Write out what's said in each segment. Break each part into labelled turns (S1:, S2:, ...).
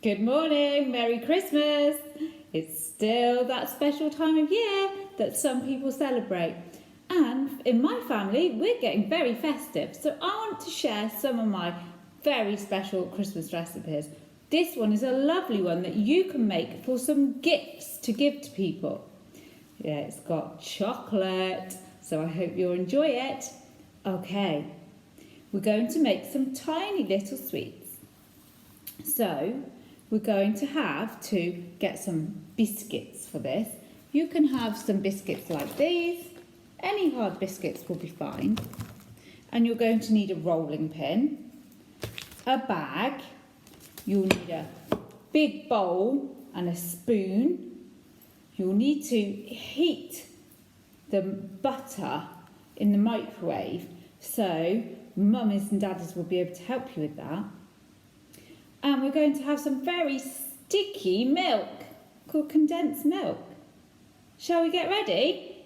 S1: Good morning, Merry Christmas! It's still that special time of year that some people celebrate. And in my family, we're getting very festive, so I want to share some of my very special Christmas recipes. This one is a lovely one that you can make for some gifts to give to people. Yeah, it's got chocolate, so I hope you'll enjoy it. Okay, we're going to make some tiny little sweets. So, we're going to have to get some biscuits for this. You can have some biscuits like these. Any hard biscuits will be fine. And you're going to need a rolling pin, a bag. You'll need a big bowl and a spoon. You'll need to heat the butter in the microwave, so mummies and daddies will be able to help you with that. And we're going to have some very sticky milk called condensed milk. Shall we get ready?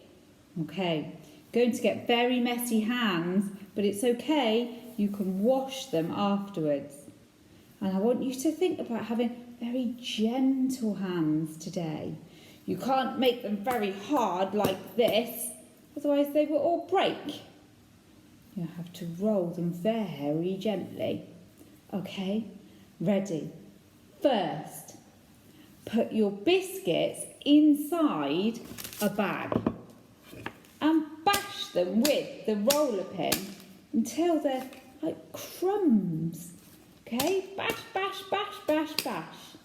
S1: Okay, going to get very messy hands, but it's okay, you can wash them afterwards. And I want you to think about having very gentle hands today. You can't make them very hard like this, otherwise they will all break. You have to roll them very gently. Okay? Ready. First, put your biscuits inside a bag and bash them with the roller pin until they're like crumbs. Okay? Bash, bash, bash, bash, bash.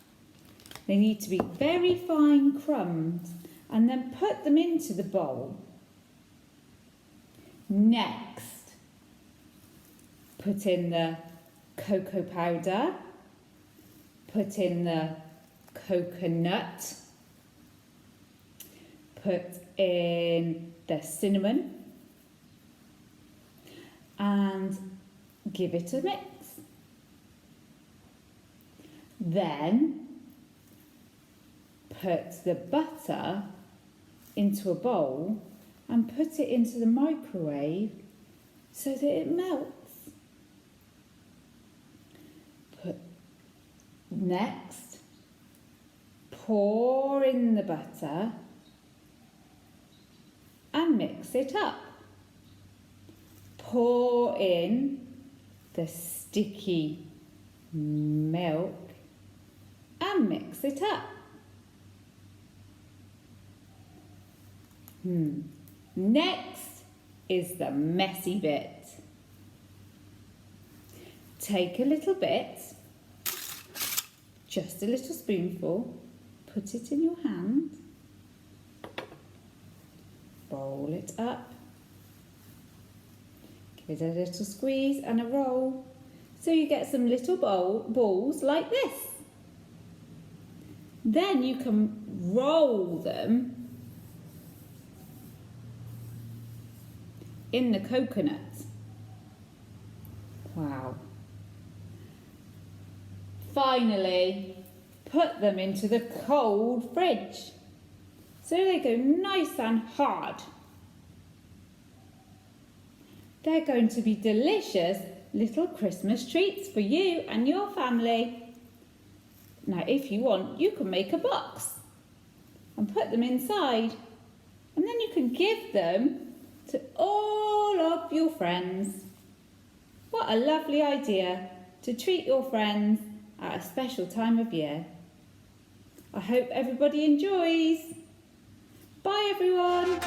S1: They need to be very fine crumbs, and then put them into the bowl. Next, put in the cocoa powder. Put in the coconut, put in the cinnamon, and give it a mix. Then put the butter into a bowl and put it into the microwave so that it melts. Next, pour in the butter and mix it up. Pour in the sticky milk and mix it up. Next is the messy bit. Take a little bit, just a little spoonful, put it in your hand, roll it up, give it a little squeeze and a roll, so you get some little balls like this. Then you can roll them in the coconut. Wow. Finally, put them into the cold fridge so they go nice and hard. They're going to be delicious little Christmas treats for you and your family. Now, if you want, you can make a box and put them inside, and then you can give them to all of your friends. What a lovely idea to treat your friends at a special time of year. I hope everybody enjoys. Bye everyone.